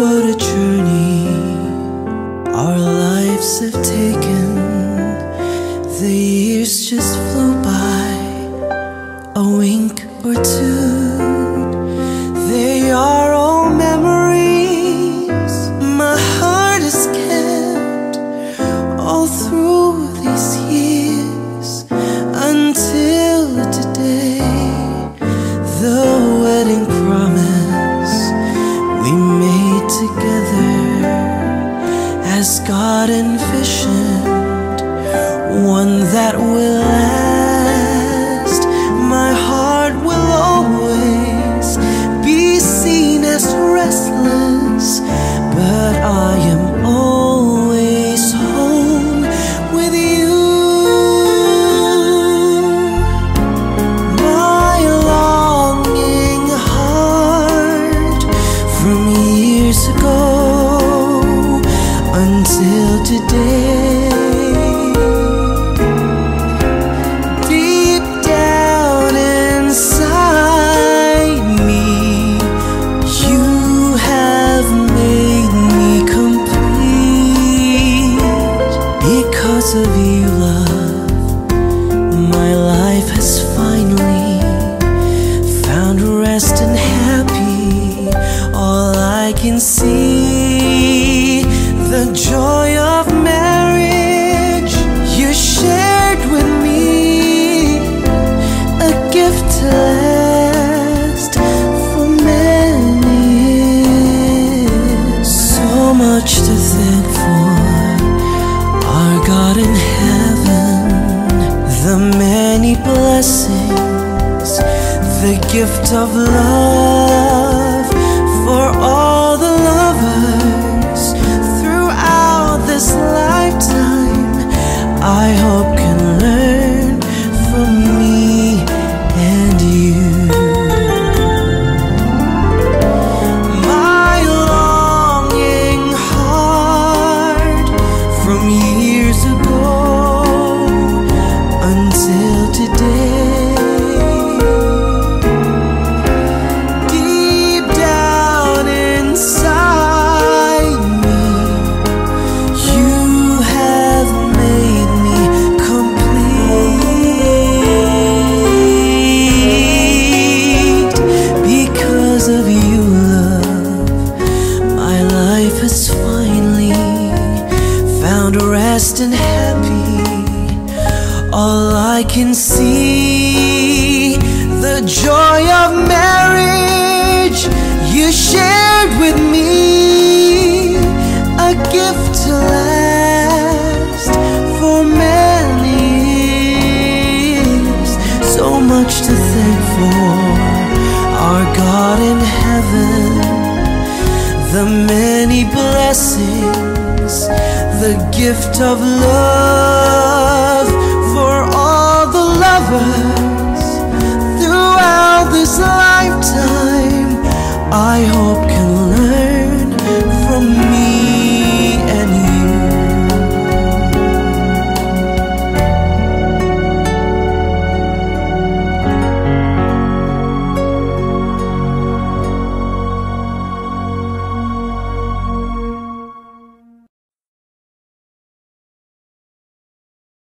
what a journey our lives have taken. The years just flew by, a wink or two. They are all memories my heart has kept all through these years until today. The wedding promise we made together as God envisioned, one that will last. My heart will always be seen as restless, but I am always home with you. My longing heart from years ago until today. Deep down inside me, you have made me complete. Because of you, love, my life has finally found rest and happy. All I can see, the joy of marriage you shared with me, a gift to last for many years. So much to thank for our God in heaven, the many blessings, the gift of love for all the lovers throughout this lifetime. I hope can learn from me and you. My longing heart from years ago until today. Deep down inside me, you have made me complete. Because of you, love, my life has finally found rest and happy. All I can see, the joy of marriage you shared with me, a gift to last for many years. So much to thank for our God in heaven, the many blessings, the gift of love for all the lovers throughout this lifetime. I hope can